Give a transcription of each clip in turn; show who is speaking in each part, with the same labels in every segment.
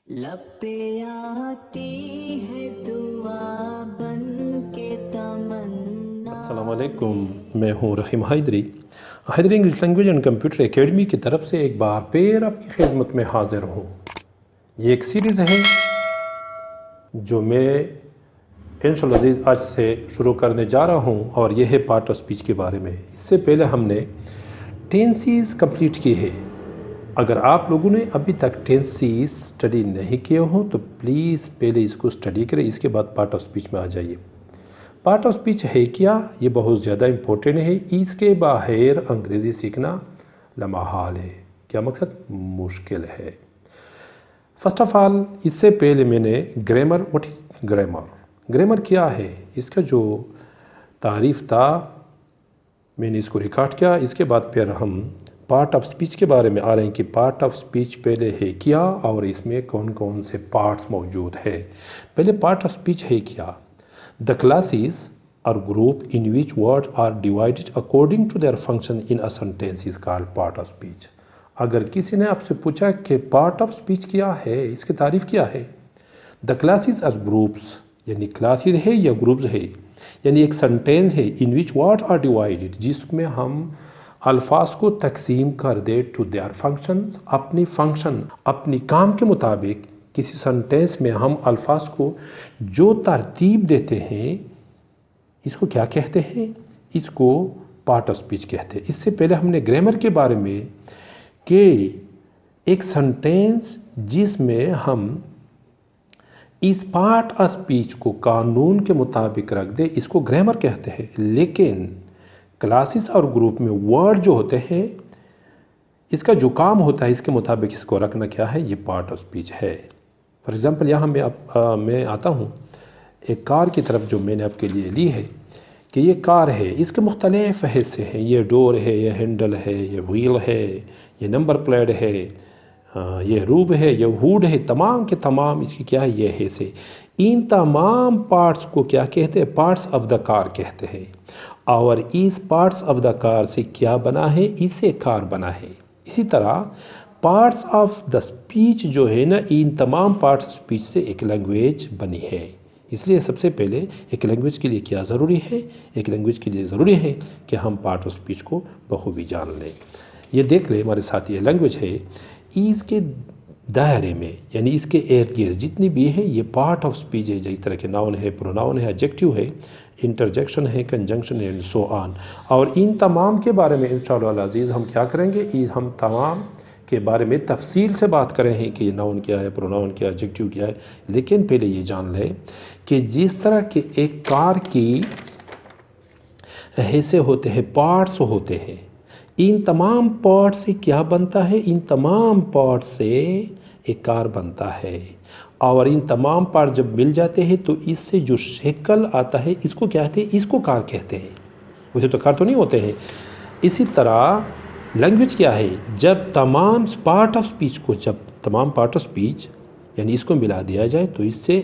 Speaker 1: لب پہ آتی ہے دعا بن کے تمنا.
Speaker 2: السلام علیکم، میں ہوں Rahim Haidari English language and computer academy کی طرف سے ایک بار پھر آپ کی خدمت میں حاضر ہوں. یہ ایک سیریز ہے جو میں انشاءاللہ عزیز آج سے شروع کرنے جا رہا ہوں، اور یہ ہے پارٹ آف سپیچ کے بارے میں. اس سے پہلے ہم نے ٹینسیز کمپلیٹ کی ہے. اگر آپ لوگوں نے ابھی تک ٹینسیز سٹڈی نہیں کیے ہوں تو پلیز پہلے اس کو سٹڈی کریں، اس کے بعد پارٹ آف سپیچ میں آ جائیے. پارٹ آف سپیچ ہے کیا؟ یہ بہت زیادہ امپورٹنٹ ہے. اس کے باہر انگریزی سیکھنا لامحال ہے. کیا مقصد؟ مشکل ہے. فرسٹ آف آل، اس سے پہلے میں نے گرامر، واٹ از گرامر کیا ہے، اس کا جو تعریف تھا میں نے اس کو ریکارڈ کیا. اس کے بعد پھر ہم پارٹ آف سپیچ کے بارے میں آ رہے ہیں کہ پارٹ آف سپیچ پہلے ہے کیا اور اس میں کون کون سے پارٹس موجود ہے. پہلے پارٹ آف سپیچ ہے کیا؟ The classes or group in which words are divided according to their function in a sentence is called part of speech. اگر کسی نے آپ سے پوچھا کہ پارٹ آف سپیچ کیا ہے، اس کی تعریف کیا ہے، the classes are groups یعنی کلاسز ہے یا گروپز ہے، یعنی ایک سنٹینس ہے in which words are divided جس میں ہم الفاظ کو تقسیم کر دے to their functions، اپنی فنکشن اپنی کام کے مطابق کسی سنٹینس میں ہم الفاظ کو جو ترتیب دیتے ہیں اس کو کیا کہتے ہیں؟ اس کو پارٹ آف سپیچ کہتے ہیں. اس سے پہلے ہم نے گرامر کے بارے میں کہ ایک سنٹینس جس میں ہم اس پارٹ آف سپیچ کو قانون کے مطابق رکھ دے اس کو گرامر کہتے ہیں. لیکن کلاسز اور گروپ میں ورڈ جو ہوتے ہیں اس کا جو کام ہوتا ہے اس کے مطابق اس کو رکھنا کیا ہے، یہ پارٹ آف سپیچ ہے. فار ایگزامپل یہاں میں آتا ہوں ایک کار کی طرف جو میں نے آپ کے لیے لی ہے کہ یہ کار ہے، اس کے مختلف حصے ہیں. یہ ڈور ہے، یہ ہینڈل ہے، یہ وہیل ہے، یہ نمبر پلیٹ ہے، یہ روب ہے، یہ ہوڈ ہے. تمام کے تمام اس کی کیا ہے، یہ حصے. ان تمام پارٹس کو کیا کہتے ہیں؟ پارٹس آف دا کار کہتے ہیں. اور اس پارٹس آف دا کار سے کیا بنا ہے؟ اس سے کار بنا ہے. اسی طرح پارٹس آف دا سپیچ جو ہے نا، ان تمام پارٹس آف سپیچ سے ایک لینگویج بنی ہے. اس لیے سب سے پہلے ایک لینگویج کے لیے کیا ضروری ہے؟ ایک لینگویج کے لیے ضروری ہے کہ ہم پارٹ آف سپیچ کو بخوبی جان لیں. یہ دیکھ لیں ہمارے ساتھ یہ لینگویج ہے، اس کے دائرے میں یعنی اس کے ارد گرد جتنی بھی ہے یہ پارٹ آف سپیچ ہے. جس طرح کے ناؤن ہے، پروناؤن ہے، ایڈجیکٹیو ہے، انٹرجیکشن ہے، کنجنکشن ہے، سو آن. اور ان تمام کے بارے میں انشاءاللہ العزیز ہم کیا کریں گے، ہم تمام کے بارے میں تفصیل سے بات کریں ہیں کہ یہ ناؤن کیا ہے، پروناؤن کیا ہے، ایڈجیکٹیو کیا ہے. لیکن پہلے یہ جان لیں کہ جس طرح کے ایک کار کی حصے ہوتے ہیں، پارٹس ہوتے ہیں، ان تمام پارٹس سے کیا بنتا ہے؟ ان تمام پارٹس سے ایک کار بنتا ہے. اور ان تمام پارٹ جب مل جاتے ہیں تو اس سے جو شکل آتا ہے اس کو کیا کہتے ہیں؟ اس کو کار کہتے ہیں. ویسے تو کار تو نہیں ہوتے ہیں. اسی طرح لینگویج کیا ہے؟ جب تمام پارٹ آف سپیچ کو تمام پارٹ آف سپیچ یعنی اس کو ملا دیا جائے تو اس سے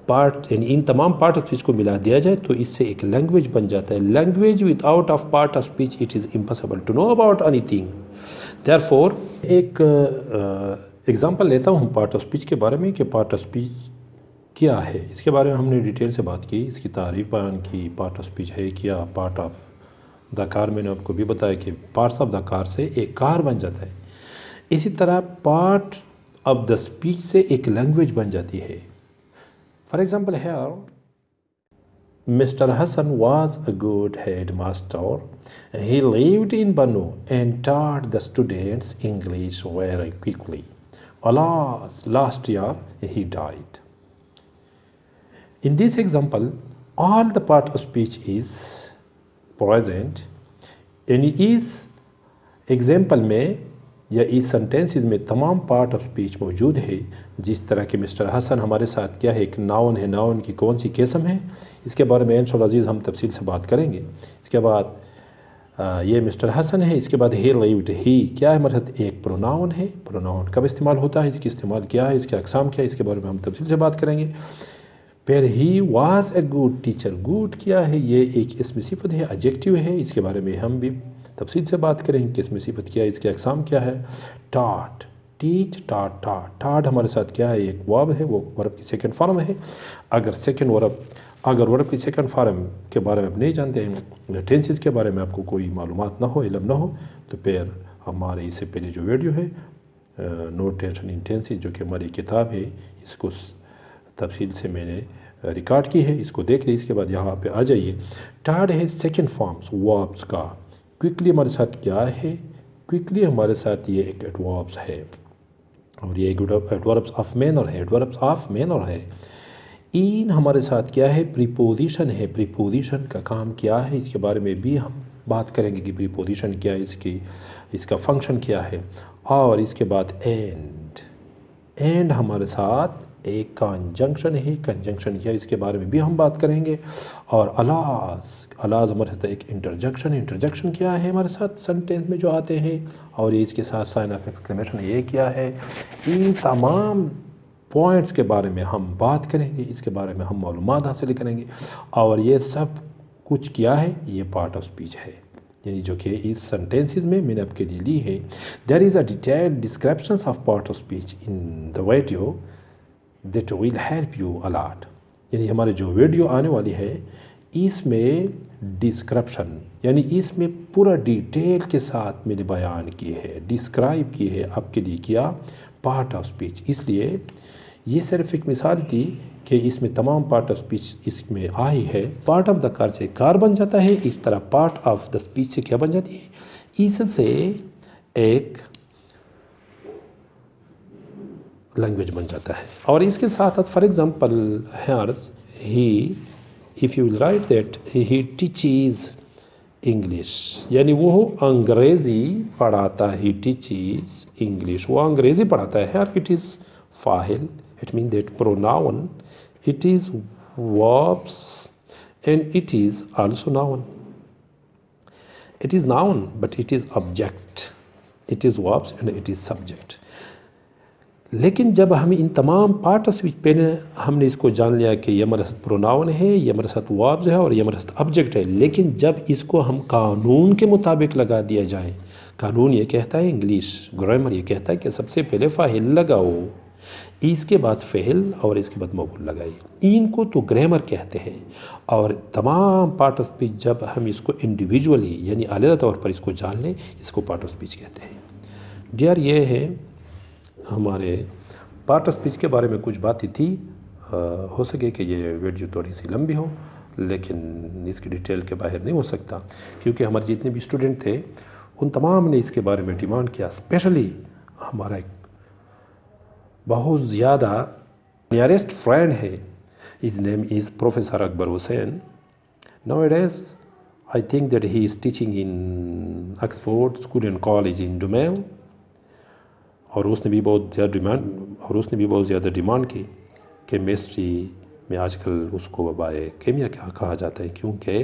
Speaker 2: یعنی ان تمام پارٹ آف سپیچ کو ملا دیا جائے تو اس سے ایک لینگویج بن جاتا ہے. Language without of part of speech it is impossible to know about anything. Therefore ایک ایگزامپل لیتا ہوں پارٹ آف سپیچ کے بارے میں کہ پارٹ آف سپیچ کیا ہے. اس کے بارے میں ہم نے ڈیٹیل سے بات کی، اس کی تعریف بیان کی. پارٹ آف سپیچ ہے کیا؟ پارٹ آف دا کار میں نے آپ کو بھی بتایا کہ پارٹس آف دا کار سے ایک کار بن جاتا ہے. اسی طرح پارٹ آف دا سپیچ سے ایک لینگویج بن جاتی ہے. For example here Mr. Hassan was a good headmaster. He lived in Bannu and taught the students English very quickly. Alas, last year he died. In this example, all the part of speech is present. یعنی اس example میں یا اس سنٹینسز میں تمام part of speech موجود ہے. جس طرح کہ مسٹر حسن ہمارے ساتھ کیا ہے، ایک ناؤن ہے. ناؤن کی کون سی قسم ہے اس کے بارے میں انشاءاللہ عزیز ہم تفصیل سے بات کریں گے. اس کے بعد یہ مسٹر حسن ہے. اس کے بعد ہی لیوڈ، ہی کیا ہے ہمارے ساتھ؟ ایک پروناؤن ہے. پروناؤن کب استعمال ہوتا ہے، اس کی استعمال کیا ہے، اس کے اقسام کیا ہے، اس کے بارے میں ہم تفصیل سے بات کریں گے. پھر he was a good teacher. Good کیا ہے؟ یہ ایک اسم صفت ہے، ایڈجیکٹیو ہے. اس کے بارے میں ہم بھی تفصیل سے بات کریں کہ اس میں صفت کیا ہے، اس کے اقسام کیا ہے. ٹاٹ ٹیچ ٹاٹ ٹاٹ ٹاٹ ہمارے ساتھ کیا ہے ایک ورب ہے وہ ورب کی سیکنڈ فارم ہے اگر ورب کی سیکنڈ فارم کے بارے میں آپ نہیں جانتے ہیں ٹینسز کے بارے میں آپ کو کوئی معلومات نہ ہو علم نہ ہو تو پھر ہمارے اس سے پہلے جو ویڈیو ہے نو ٹینشن ان ٹینسز جو کہ ہماری کتاب ہے اس کو تفصیل سے میں نے ریکارڈ کی ہے اس کو دیکھ لیں اس کے بعد یہاں پہ آ جائیے ٹاٹ ہے سیکنڈ فارمز وربز کا کوئکلی ہمارے ساتھ کیا ہے کوئکلی ہمارے ساتھ یہ ایک ایڈوربس ہے اور یہ ایڈوربس آف مینر ہے ایڈوربس آف مینر ہے این ہمارے ساتھ کیا ہے پریپوزیشن ہے پریپوزیشن کا کام کیا ہے اس کے بارے میں بھی ہم بات کریں گے کہ پریپوزیشن کیا ہے اس کا فنکشن کیا ہے اور اس کے بعد اینڈ ہمارے ساتھ ایک کنجنکشن ہے کنجنکشن کیا اس کے بارے میں بھی ہم بات کریں گے اور الاز ہمارے ساتھ ایک انٹرجیکشن کیا ہے ہمارے ساتھ سنٹینس میں جو آتے ہیں اور اس کے ساتھ سائن آف ایکسکلیمیشن یہ کیا ہے ان تمام پوائنٹس کے بارے میں ہم بات کریں گے اس کے بارے میں ہم معلومات حاصل کریں گے اور یہ سب کچھ کیا ہے یہ پارٹ آف اسپیچ ہے یعنی جو کہ اس سنٹینسز میں نے آپ کے لیے لی ہے there is a detailed descriptions of part of speech in the video that will help you a lot یعنی ہمارے جو ویڈیو آنے والی ہے اس میں ڈسکرپشن یعنی اس میں پورا ڈیٹیل کے ساتھ میں نے بیان کی ہے ڈسکرائب کی ہے آپ کے لیے کیا پارٹ آف اسپیچ اس لیے یہ صرف ایک مثال تھی کہ اس میں تمام پارٹ آف اسپیچ اس میں آئی ہے پارٹ آف دا کار سے کار بن جاتا ہے اس طرح پارٹ آف دا اسپیچ سے کیا بن جاتی ہے اس سے ایک لینگویج بن جاتا ہے اور اس کے ساتھ for example if you will write that he teaches English یعنی وہ انگریزی پڑھاتا ہے he teaches English وہ انگریزی پڑھاتا ہے here it is فاعل it means that pronoun it is verbs and it is also noun it is noun but it is object it is verbs and it is subject لیکن جب ہم ان تمام part of speech پہ ہم نے اس کو جان لیا کہ یہ ہمارے ساتھ پروناؤن ہے یہ ہمارے ساتھ وربز ہے اور یہ ہمارے ساتھ آبجیکٹ ہے لیکن جب اس کو ہم قانون کے مطابق لگا دیا جائے قانون یہ کہتا ہے انگلش گرامر یہ کہتا ہے کہ سب سے پہلے فاعل لگاؤ اس کے بعد فعل اور اس کے بعد مفعول لگائیے ان کو تو گرامر کہتے ہیں اور تمام پارٹ آف اسپیچ جب ہم اس کو انڈیویجولی یعنی علیحدہ طور پر اس کو جان لیں اس کو پارٹ آف اسپیچ کہتے ہیں ڈیئر یہ ہے ہمارے پارٹ آف اسپیچ کے بارے میں کچھ باتیں تھی ہو سکے کہ یہ ویڈیو تھوڑی سی لمبی ہو لیکن اس کی ڈیٹیل کے باہر نہیں ہو سکتا کیونکہ ہمارے جتنے بھی اسٹوڈنٹ تھے ان تمام نے اس کے بارے میں ڈیمانڈ کیا اسپیشلی ہمارا ایک بہت زیادہ نیئرسٹ فرینڈ ہے his name is Professor Akbar Hussain nowadays I think that he is teaching in Oxford School and College in Dumail اور اس نے بھی بہت زیادہ ڈیمانڈ کی کیمسٹری میں آج کل اس کو وبائے کیمیا کیا کہا جاتا ہے کیونکہ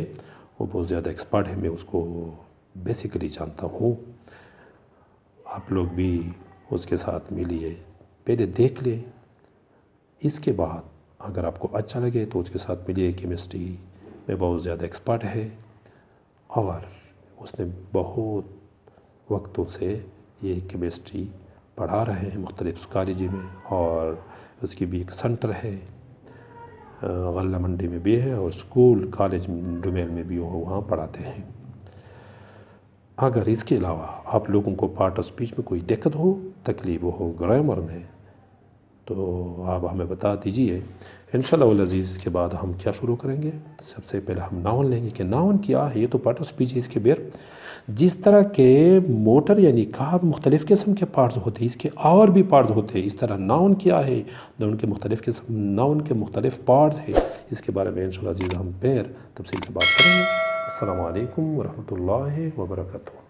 Speaker 2: وہ بہت زیادہ ایکسپرٹ ہے میں اس کو بیسیکلی جانتا ہوں آپ لوگ بھی اس کے ساتھ ملیے پہلے دیکھ لیں اس کے بعد اگر آپ کو اچھا لگے تو اس کے ساتھ ملیے کیمسٹری میں بہت زیادہ ایکسپرٹ ہے اور اس نے بہت وقتوں سے یہ کیمسٹری پڑھا رہے ہیں مختلف کالج میں اور اس کی بھی ایک سنٹر ہے غلہ منڈی میں بھی ہے اور اسکول کالج ڈومیل میں بھی وہ وہاں پڑھاتے ہیں اگر اس کے علاوہ آپ لوگوں کو پارٹ آف اسپیچ میں کوئی دقت ہو تکلیف ہو گرامر میں تو آپ ہمیں بتا دیجئے انشاءاللہ والعزیز اس کے بعد ہم کیا شروع کریں گے سب سے پہلے ہم ناؤن لیں گے کہ ناؤن کیا ہے یہ تو پارٹ آف اسپیچ ہے اس کے بیر جس طرح کے موٹر یعنی کار مختلف قسم کے پارٹس ہوتے ہیں اس کے اور بھی پارٹس ہوتے ہیں اس طرح ناؤن کیا ہے ناؤن کے مختلف پارٹس ہیں اس کے بارے میں انشاءاللہ عزیز ہم پھر تفصیل سے بات کریں گے السلام علیکم ورحمۃ اللہ وبرکاتہ